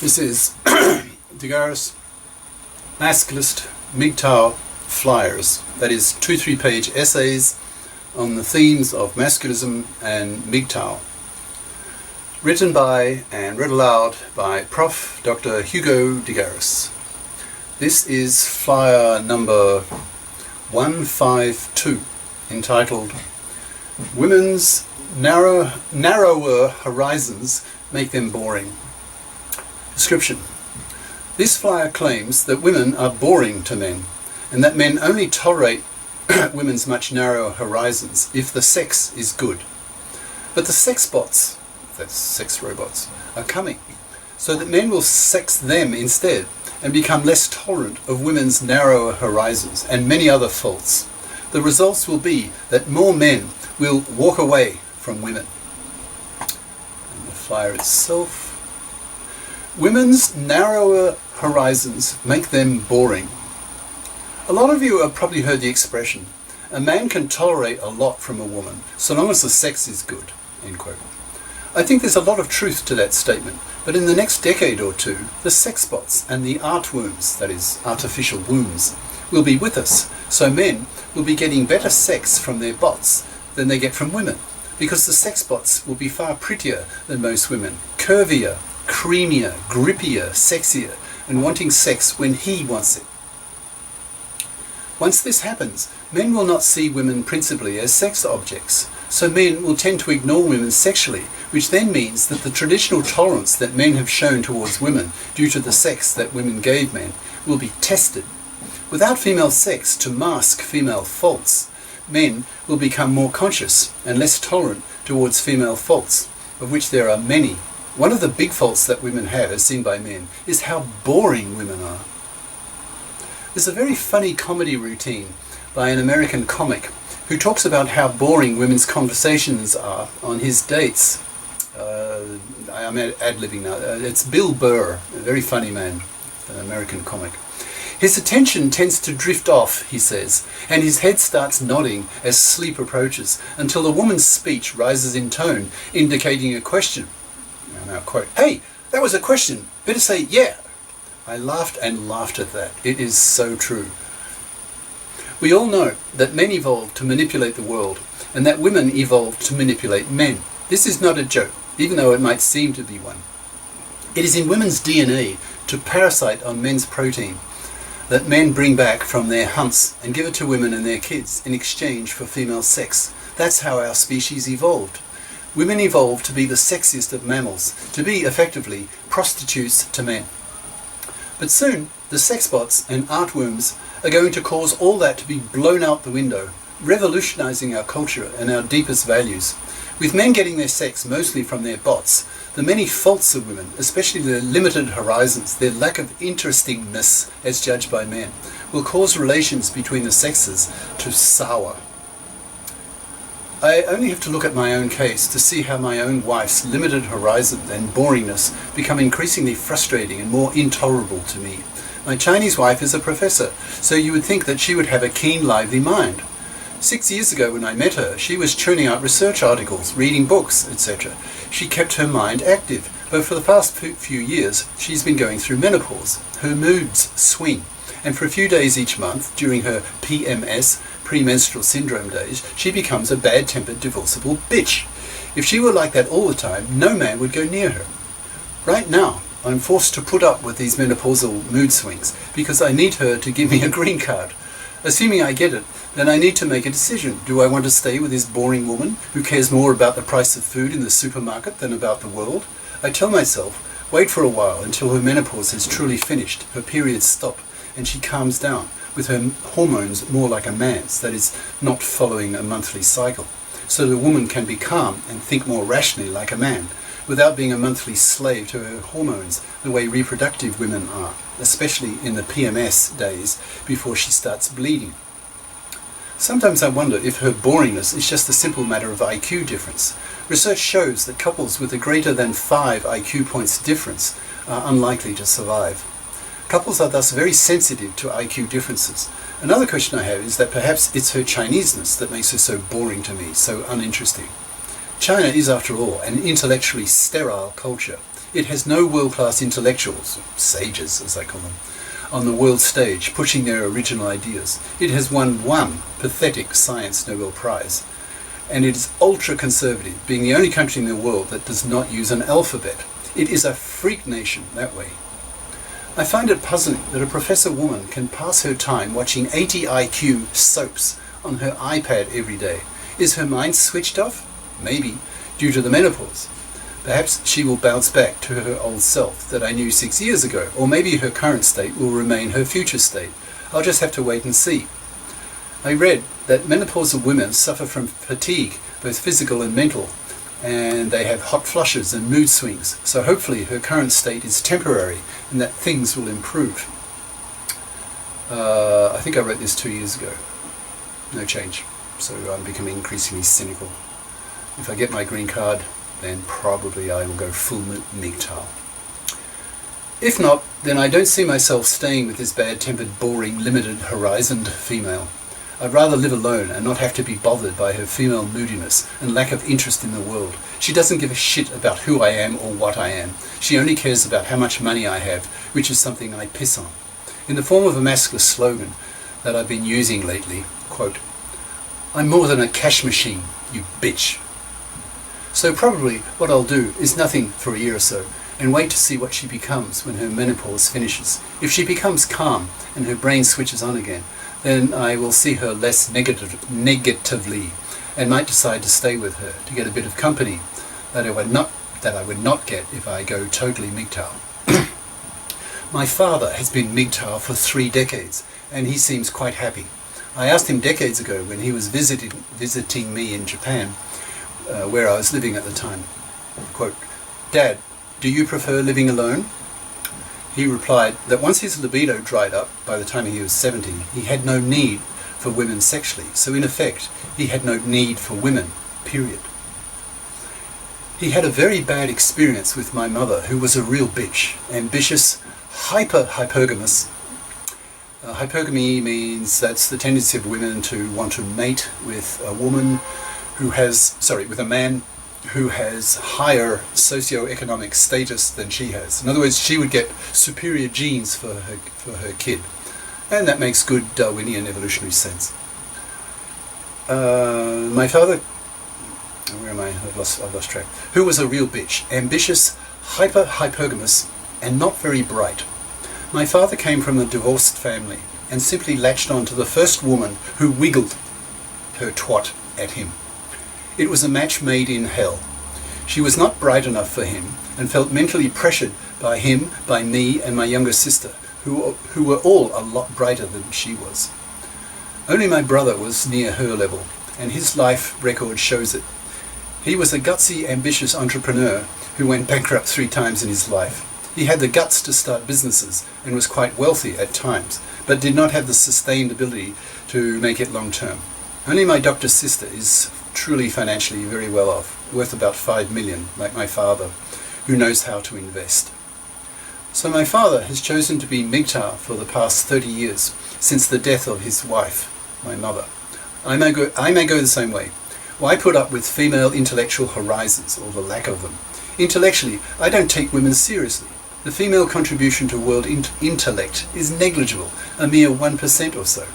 This is the GARIS Masculist MGTOW flyers, that is 2-3 page essays on the themes of masculism and MGTOW, written by and read aloud by Prof. Dr. Hugo de Garis. This is flyer number 152, entitled Women's Narrower Horizons Make Them Boring. Description. This flyer claims that women are boring to men, and that men only tolerate women's much narrower horizons if the sex is good. But the sexbots, that's sex robots, are coming, so that men will sex them instead and become less tolerant of women's narrower horizons and many other faults. The results will be that more men will walk away from women. And the flyer itself. Women's narrower horizons make them boring. A lot of you have probably heard the expression, a man can tolerate a lot from a woman, so long as the sex is good, end quote. I think there's a lot of truth to that statement, but in the next decade or two, the sexbots and the artworms, that is, artificial wombs, will be with us, so men will be getting better sex from their bots than they get from women, because the sexbots will be far prettier than most women, curvier, creamier, grippier, sexier, and wanting sex when he wants it. Once this happens, men will not see women principally as sex objects, so men will tend to ignore women sexually, which then means that the traditional tolerance that men have shown towards women due to the sex that women gave men will be tested. Without female sex to mask female faults, men will become more conscious and less tolerant towards female faults, of which there are many. One of the big faults that women have, as seen by men, is how boring women are. There's a very funny comedy routine by an American comic who talks about how boring women's conversations are on his dates. I'm ad-libbing now. It's Bill Burr, a very funny man, an American comic. His attention tends to drift off, he says, and his head starts nodding as sleep approaches until a woman's speech rises in tone, indicating a question. Now quote, "Hey, that was a question. Better say yeah." I laughed and laughed at that. It is so true. We all know that men evolved to manipulate the world, and that women evolved to manipulate men. This is not a joke, even though it might seem to be one. It is in women's DNA to parasite on men's protein that men bring back from their hunts and give it to women and their kids in exchange for female sex. That's how our species evolved. Women evolved to be the sexiest of mammals, to be, effectively, prostitutes to men. But soon, the sexbots and artworms are going to cause all that to be blown out the window, revolutionizing our culture and our deepest values. With men getting their sex mostly from their bots, the many faults of women, especially their limited horizons, their lack of interestingness as judged by men, will cause relations between the sexes to sour. I only have to look at my own case to see how my own wife's limited horizons and boringness become increasingly frustrating and more intolerable to me. My Chinese wife is a professor, so you would think that she would have a keen, lively mind. 6 years ago when I met her, she was churning out research articles, reading books, etc. She kept her mind active, but for the past few years she's been going through menopause. Her moods swing, and for a few days each month, during her PMS, premenstrual syndrome days, she becomes a bad-tempered, divorceable bitch. If she were like that all the time, no man would go near her. Right now, I'm forced to put up with these menopausal mood swings because I need her to give me a green card. Assuming I get it, then I need to make a decision. Do I want to stay with this boring woman who cares more about the price of food in the supermarket than about the world? I tell myself, wait for a while until her menopause has truly finished, her periods stop, and she calms down, with her hormones more like a man's, that is, not following a monthly cycle, so the woman can be calm and think more rationally like a man, without being a monthly slave to her hormones the way reproductive women are, especially in the PMS days before she starts bleeding. Sometimes I wonder if her boringness is just a simple matter of IQ difference. Research shows that couples with a greater than 5 IQ points difference are unlikely to survive. Couples are thus very sensitive to IQ differences. Another question I have is that perhaps it's her Chineseness that makes her so boring to me, so uninteresting. China is, after all, an intellectually sterile culture. It has no world-class intellectuals, sages as I call them, on the world stage pushing their original ideas. It has won one pathetic science Nobel Prize, and it is ultra-conservative, being the only country in the world that does not use an alphabet. It is a freak nation that way. I find it puzzling that a professor woman can pass her time watching 80 IQ soaps on her iPad every day. Is her mind switched off? Maybe, due to the menopause. Perhaps she will bounce back to her old self that I knew 6 years ago, or maybe her current state will remain her future state. I'll just have to wait and see. I read that menopausal women suffer from fatigue, both physical and mental, and they have hot flushes and mood swings, so hopefully her current state is temporary and that things will improve. I think I wrote this 2 years ago. No change. So I'm becoming increasingly cynical. If I get my green card, then probably I will go full MGTOW. If not, then I don't see myself staying with this bad-tempered, boring, limited, horizoned female. I'd rather live alone and not have to be bothered by her female moodiness and lack of interest in the world. She doesn't give a shit about who I am or what I am. She only cares about how much money I have, which is something I piss on. In the form of a masculinist slogan that I've been using lately, quote, "I'm more than a cash machine, you bitch." So probably what I'll do is nothing for a year or so, and wait to see what she becomes when her menopause finishes. If she becomes calm and her brain switches on again, then I will see her less negatively and might decide to stay with her to get a bit of company that I would not get if I go totally MGTOW. My father has been MGTOW for 3 decades, and he seems quite happy. I asked him decades ago when he was visiting me in Japan, where I was living at the time, quote, "Dad, do you prefer living alone?" He replied that once his libido dried up by the time he was 70, he had no need for women sexually, so in effect, he had no need for women, period. He had a very bad experience with my mother, who was a real bitch, ambitious, hypergamous. Hypergamy means that's the tendency of women to want to mate with a woman who has, with a man who has higher socioeconomic status than she has. In other words, she would get superior genes for her kid. And that makes good Darwinian evolutionary sense. My father, where am I? I've lost track. Who was a real bitch, ambitious, hypergamous, and not very bright. My father came from a divorced family and simply latched on to the first woman who wiggled her twat at him. It was a match made in hell. She was not bright enough for him and felt mentally pressured by him, by me and my younger sister, who were all a lot brighter than she was. Only my brother was near her level, and his life record shows it. He was a gutsy, ambitious entrepreneur who went bankrupt 3 times in his life. He had the guts to start businesses and was quite wealthy at times, but did not have the sustained ability to make it long term. Only my doctor's sister is truly financially very well off, worth about 5 million, like my father, who knows how to invest. So my father has chosen to be MGTOW for the past 30 years, since the death of his wife, my mother. I may go the same way. Why put up with female intellectual horizons, or the lack of them? Intellectually, I don't take women seriously. The female contribution to world intellect is negligible, a mere 1% or so.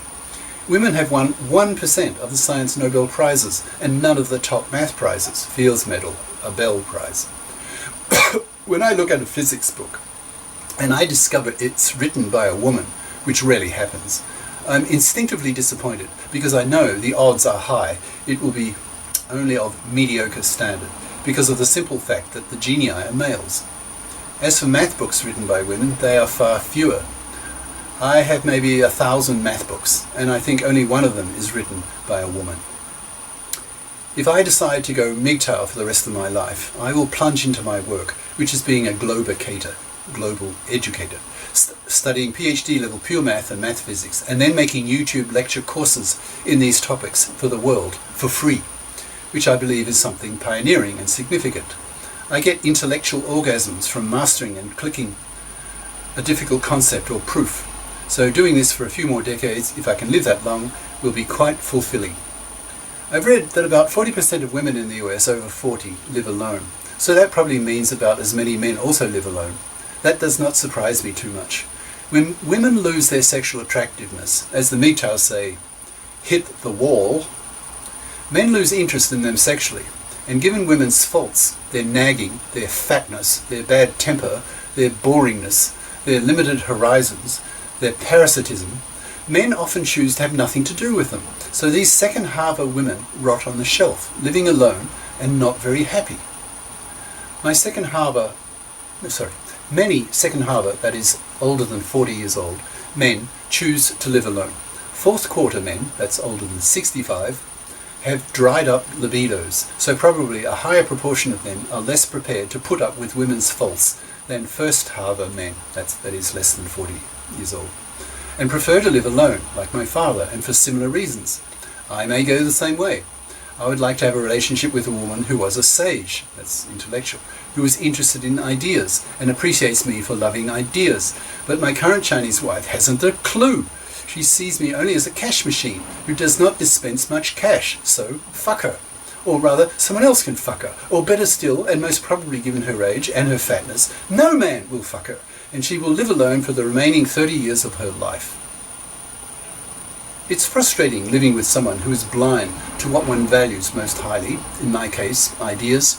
Women have won 1% of the Science Nobel Prizes and none of the top math prizes, Fields Medal, a Bell Prize. When I look at a physics book and I discover it's written by a woman, which rarely happens, I'm instinctively disappointed because I know the odds are high it will be only of mediocre standard because of the simple fact that the genii are males. As for math books written by women, they are far fewer. I have maybe 1,000 math books, and I think only one of them is written by a woman. If I decide to go MGTOW for the rest of my life, I will plunge into my work, which is being a global educator, studying PhD level pure math and math physics, and then making YouTube lecture courses in these topics for the world for free, which I believe is something pioneering and significant. I get intellectual orgasms from mastering and clicking a difficult concept or proof. So doing this for a few more decades, if I can live that long, will be quite fulfilling. I've read that about 40% of women in the US over 40 live alone. So that probably means about as many men also live alone. That does not surprise me too much. When women lose their sexual attractiveness, as the MGTOW say, hit the wall, men lose interest in them sexually. And given women's faults, their nagging, their fatness, their bad temper, their boringness, their limited horizons, their parasitism, men often choose to have nothing to do with them. So these second harbour women rot on the shelf, living alone and not very happy. Many second harbour, that is older than 40 years old, men choose to live alone. Fourth quarter men, that's older than 65, have dried up libidos, so probably a higher proportion of them are less prepared to put up with women's faults than first harbour men, that is less than 40 years old, and prefer to live alone, like my father, and for similar reasons. I may go the same way. I would like to have a relationship with a woman who was a sage, that's intellectual, who is interested in ideas and appreciates me for loving ideas. But my current Chinese wife hasn't a clue. She sees me only as a cash machine who does not dispense much cash, so fuck her. Or rather, someone else can fuck her. Or better still, and most probably given her age and her fatness, no man will fuck her, and she will live alone for the remaining 30 years of her life. It's frustrating living with someone who is blind to what one values most highly, in my case, ideas.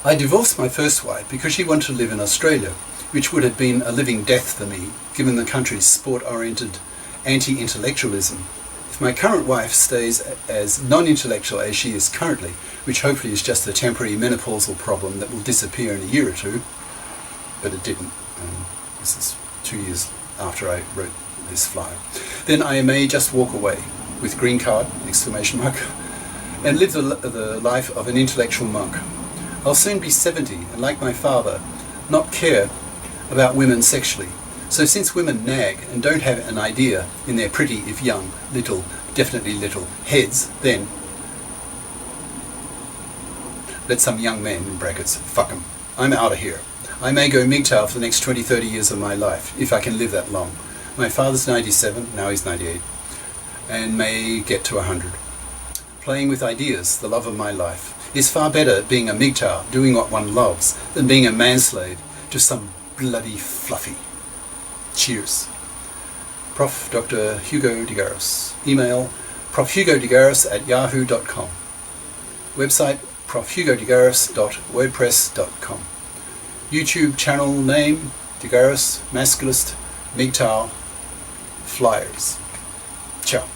I divorced my first wife because she wanted to live in Australia, which would have been a living death for me, given the country's sport-oriented anti-intellectualism. If my current wife stays as non-intellectual as she is currently, which hopefully is just a temporary menopausal problem that will disappear in a year or two, but it didn't. This is 2 years after I wrote this flyer. Then I may just walk away with green card, ! And live the life of an intellectual monk. I'll soon be 70 and, like my father, not care about women sexually. So since women nag and don't have an idea in their pretty, if young, little, definitely little, heads, then let some young men, in brackets, fuck them. I'm out of here. I may go MGTOW for the next 20, 30 years of my life, if I can live that long. My father's 97, now he's 98, and may get to 100. Playing with ideas, the love of my life, is far better being a MGTOW, doing what one loves, than being a manslave to some bloody fluffy. Cheers. Prof. Dr. Hugo de Garis. Email profhugodegaris@yahoo.com. Website profhugodegaris.wordpress.com. YouTube channel name De Garis, Masculist, MGTOW, Flyers. Ciao.